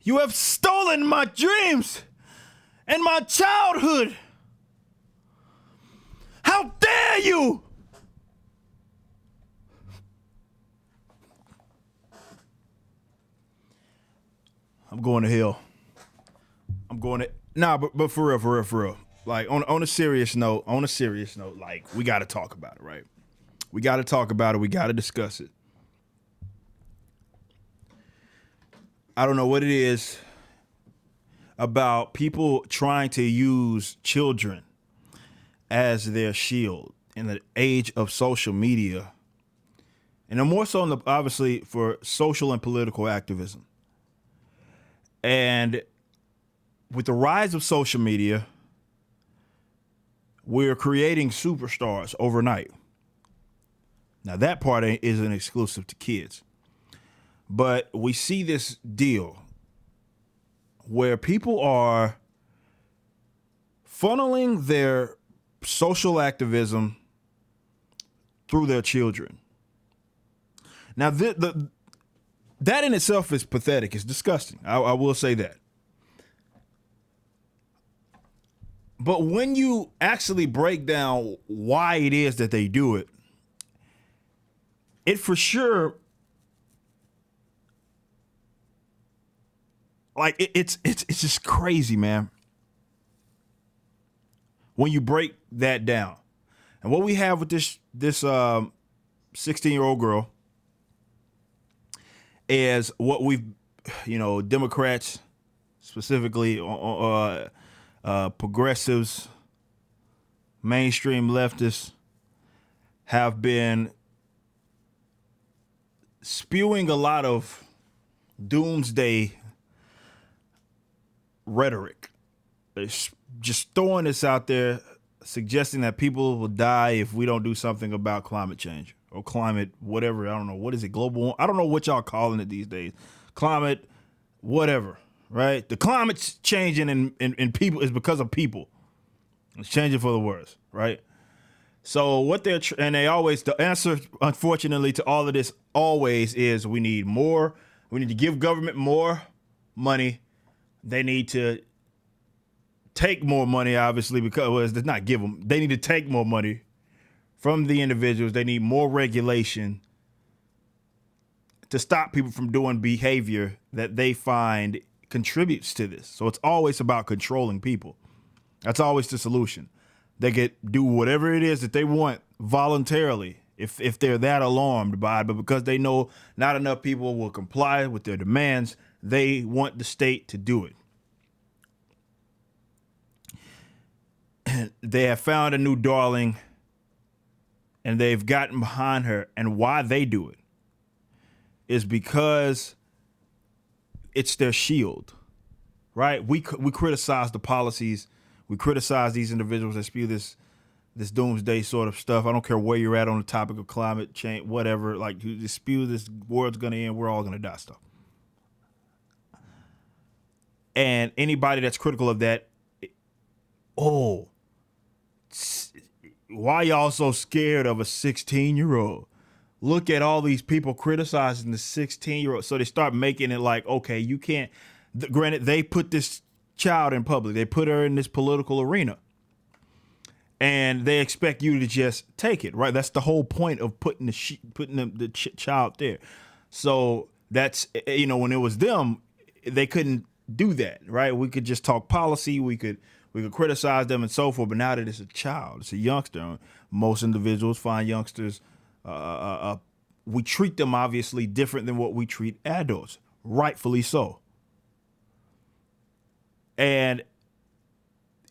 You have stolen my dreams and my childhood. How dare you? I'm going to hell. I'm going to but for real. Like on a serious note, like we got to talk about it, right? We got to talk about it. We got to discuss it. I don't know what it is about people trying to use children as their shield in the age of social media, and more so obviously for social and political activism. And with the rise of social media, we're creating superstars overnight. Now that part isn't exclusive to kids, but we see this deal where people are funneling their social activism through their children. Now, that in itself is pathetic. It's disgusting. I will say that. But when you actually break down why it is that they do it, it for sure, like it's just crazy, man. When you break that down, and what we have with this 16-year-old girl is what we've, Democrats, specifically progressives, mainstream leftists, have been spewing a lot of doomsday rhetoric. They're just throwing this out there, suggesting that people will die if we don't do something about climate change or climate, whatever. I don't know. What is it? Global? I don't know what y'all calling it these days. Climate, whatever, right? The climate's changing and people is because of people. It's changing for the worse, right? So what the answer, unfortunately, to all of this always is we need to give government more money. They need to take more money, obviously, because they need to take more money from the individuals. They need more regulation to stop people from doing behavior that they find contributes to this. So it's always about controlling people. That's always the solution. They get do whatever it is that they want voluntarily if they're that alarmed by it, but because they know not enough people will comply with their demands, they want the state to do it. They have found a new darling and they've gotten behind her, and why they do it is because it's their shield, right? We criticize the policies. We criticize these individuals that spew this doomsday sort of stuff. I don't care where you're at on the topic of climate change, whatever. Like, you just spew this world's going to end, we're all going to die stuff. And anybody that's critical of that, why y'all so scared of a 16-year-old? Look at all these people criticizing the 16-year-old. So they start making it like, okay, you can't. Granted, they put this child in public. They put her in this political arena. And they expect you to just take it, right? That's the whole point of putting the child there. So that's, when it was them, they couldn't do that, right? We could just talk policy. We could criticize them and so forth. But now that it's a child, it's a youngster. Most individuals find youngsters, we treat them obviously different than what we treat adults, rightfully so. And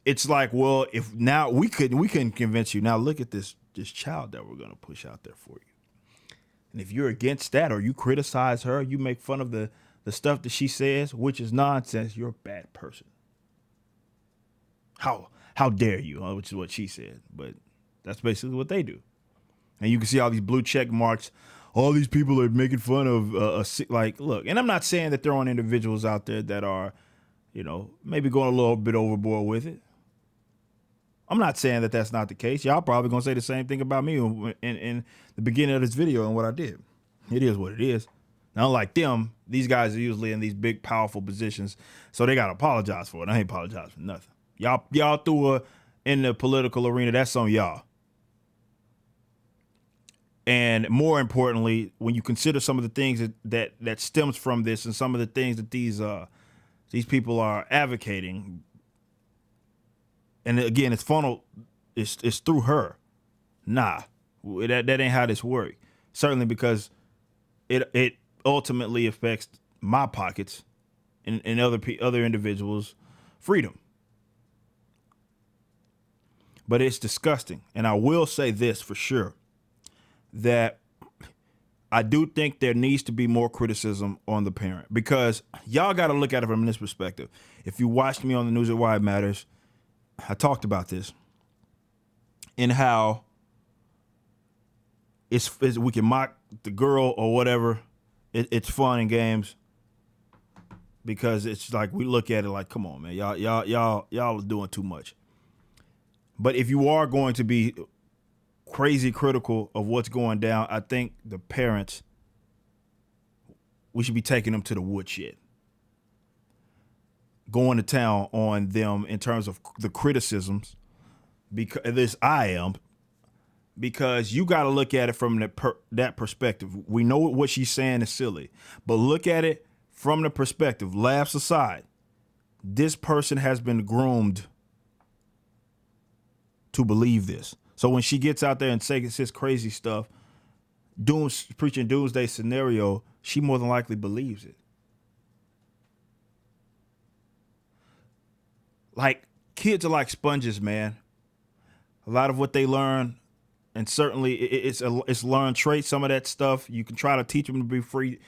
it's like, well, if now we couldn't convince you. Now look at this child that we're going to push out there for you. And if you're against that, or you criticize her, you make fun of the stuff that she says, which is nonsense, you're a bad person. How dare you? Which is what she said. But that's basically what they do. And you can see all these blue check marks. All these people are making fun of look. And I'm not saying that there aren't individuals out there that are, maybe going a little bit overboard with it. I'm not saying that that's not the case. Y'all probably going to say the same thing about me in the beginning of this video and what I did. It is what it is. Now, unlike them, these guys are usually in these big, powerful positions, so they gotta apologize for it. I ain't apologize for nothing. Y'all threw her in the political arena. That's on y'all. And more importantly, when you consider some of the things that stems from this, and some of the things that these people are advocating, and again, it's funneled, it's through her. Nah, that ain't how this works. Certainly because it ultimately affects my pockets and other individuals' freedom. But it's disgusting. And I will say this for sure, that I do think there needs to be more criticism on the parent, because y'all got to look at it from this perspective. If you watched me on the News at Why It Matters, I talked about this and how we can mock the girl or whatever. It's fun and games because it's like we look at it like, come on, man, y'all are doing too much. But if you are going to be crazy critical of what's going down, I think the parents, we should be taking them to the woodshed, going to town on them in terms of the criticisms. Because because you got to look at it from that perspective. We know what she's saying is silly, but look at it from the perspective, laughs aside, this person has been groomed to believe this. So when she gets out there and says crazy stuff, preaching doomsday scenario, she more than likely believes it. Like, kids are like sponges, man. A lot of what they learn, and certainly it's learned traits, some of that stuff. You can try to teach them to be free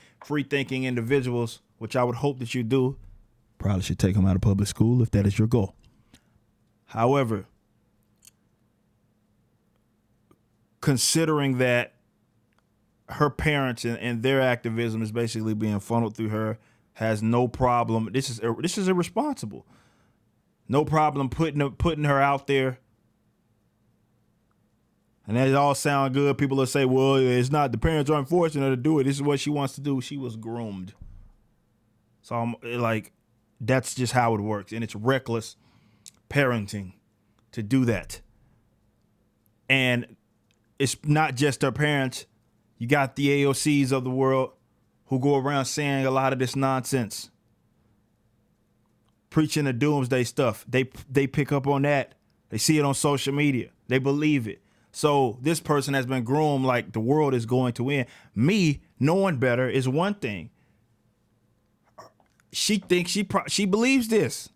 thinking individuals, which I would hope that you do. Probably should take them out of public school if that is your goal. However, considering that her parents and their activism is basically being funneled through her, has no problem. This is irresponsible. No problem putting her out there. And that all sound good. People will say, well, it's not, the parents aren't forcing her to do it. This is what she wants to do. She was groomed. So I'm like, that's just how it works. And it's reckless parenting to do that. And it's not just her parents. You got the AOCs of the world who go around saying a lot of this nonsense, preaching the doomsday stuff. They pick up on that. They see it on social media. They believe it. So this person has been groomed like the world is going to end. Me knowing better is one thing. She thinks she believes this.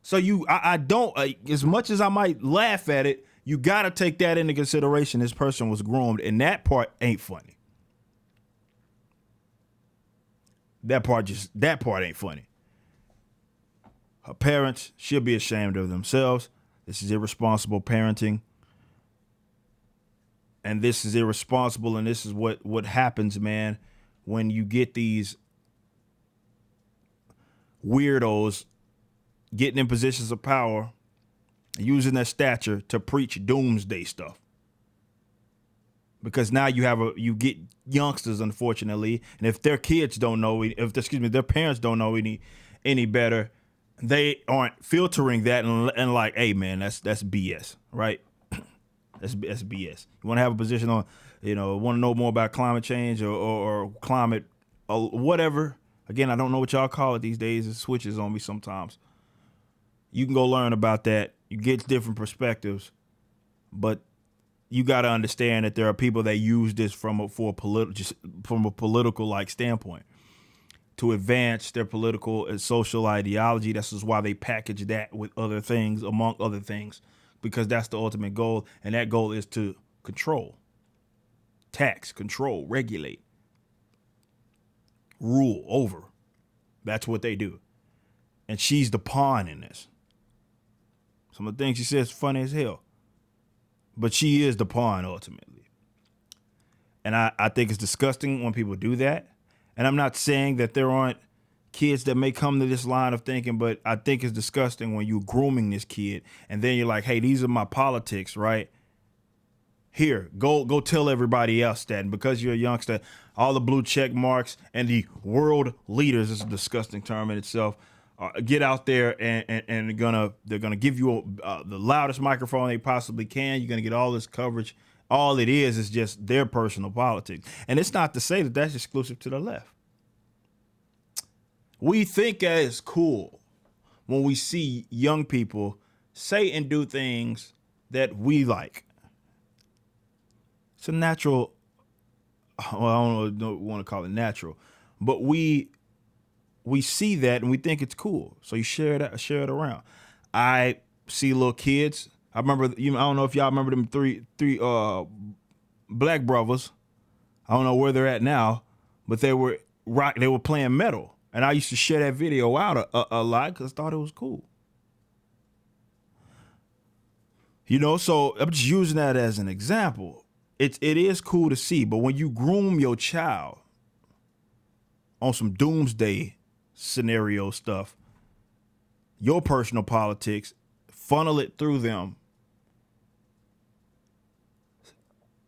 So I don't, as much as I might laugh at it, you got to take that into consideration. This person was groomed, and that part ain't funny. That part ain't funny. Her parents should be ashamed of themselves. This is irresponsible parenting. And this is irresponsible, and this is what happens, man, when you get these weirdos getting in positions of power, using their stature to preach doomsday stuff. Because now you get youngsters, unfortunately, and if their kids don't know, their parents don't know any better, they aren't filtering that and like, hey man, that's BS, right? That's BS. You want to have a position on, want to know more about climate change or climate or whatever. Again, I don't know what y'all call it these days. It switches on me sometimes. You can go learn about that. You get different perspectives, but you got to understand that there are people that use this from a political like standpoint to advance their political and social ideology. This is why they package that with other things, among other things, because that's the ultimate goal, and that goal is to control, tax, control, regulate, rule over. That's what they do, and she's the pawn in this. Some of the things she says funny as hell, but she is the pawn ultimately. And I think it's disgusting when people do that. And I'm not saying that there aren't kids that may come to this line of thinking, but I think it's disgusting when you're grooming this kid and then you're like, hey, these are my politics, right? Here, go tell everybody else that. And because you're a youngster, all the blue check marks and the world leaders, is a disgusting term in itself, get out there and they're gonna give you the loudest microphone they possibly can. You're gonna get all this coverage. All it is just their personal politics. And it's not to say that that's exclusive to the left. We think that it's cool when we see young people say and do things that we like. It's a natural, well, I don't want to call it natural, but we see that and we think it's cool. So you share it around. I see little kids. I remember, I don't know if y'all remember them three black brothers. I don't know where they're at now, but they were playing metal. And I used to share that video out a lot because I thought it was cool. So I'm just using that as an example. It is cool to see, but when you groom your child on some doomsday scenario stuff, your personal politics, funnel it through them,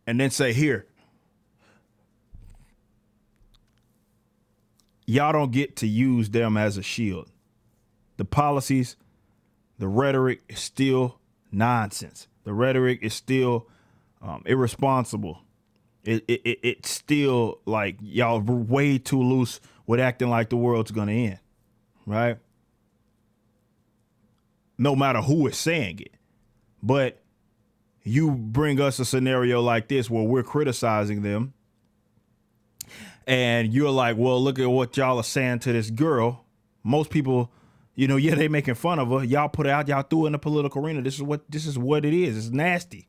and then say, here, y'all don't get to use them as a shield. The policies, the rhetoric is still nonsense. The rhetoric is still irresponsible. It's still like y'all were way too loose with acting like the world's gonna end, right? No matter who is saying it. But you bring us a scenario like this where we're criticizing them, and you're like, well, look at what y'all are saying to this girl. Most people, they making fun of her. Y'all put it out, y'all threw it in the political arena. This is what it is. It's nasty.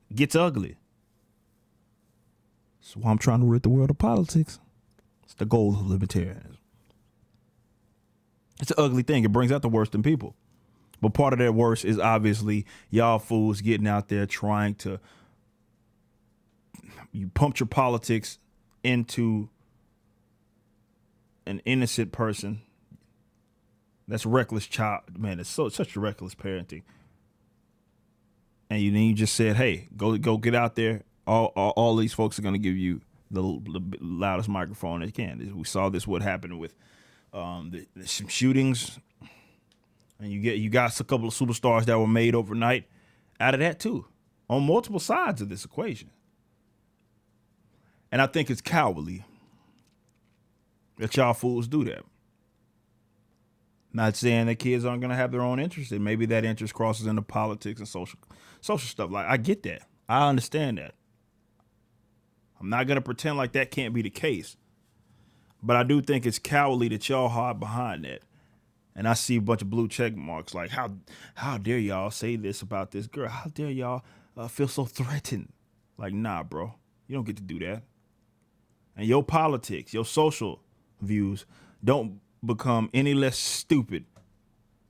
It gets ugly. So I'm trying to rid the world of politics. It's the goal of libertarianism. It's an ugly thing. It brings out the worst in people. But part of that worst is obviously y'all fools getting out there trying to, you pumped your politics into an innocent person. That's reckless child. Man, it's such reckless parenting. And you just said, hey, go get out there. All these folks are going to give you the loudest microphone they can. We saw this, what happened with some shootings. And you got a couple of superstars that were made overnight out of that too, on multiple sides of this equation. And I think it's cowardly that y'all fools do that. Not saying that kids aren't going to have their own interests, and maybe that interest crosses into politics and social stuff. Like, I get that. I understand that. I'm not going to pretend like that can't be the case. But I do think it's cowardly that y'all hide behind that. And I see a bunch of blue check marks like, how dare y'all say this about this girl? How dare y'all feel so threatened? Like, nah, bro. You don't get to do that. And your politics, your social views don't become any less stupid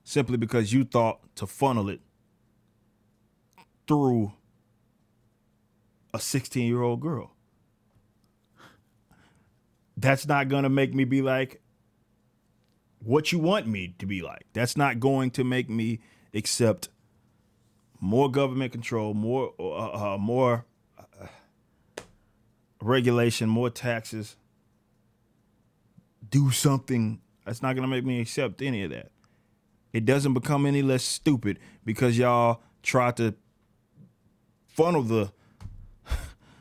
simply because you thought to funnel it through a 16-year-old girl. That's not going to make me be like what you want me to be like. That's not going to make me accept more government control, more regulation, more taxes. Do something. That's not going to make me accept any of that. It doesn't become any less stupid because y'all try to funnel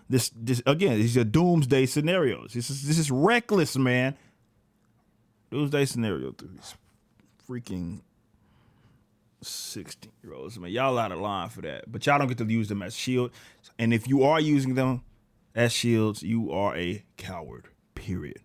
this again. These are doomsday scenarios. This is reckless, man. Doomsday scenario through these freaking 16-year-olds. Man, y'all out of line for that. But y'all don't get to use them as shield. And if you are using them as shields, you are a coward. Period.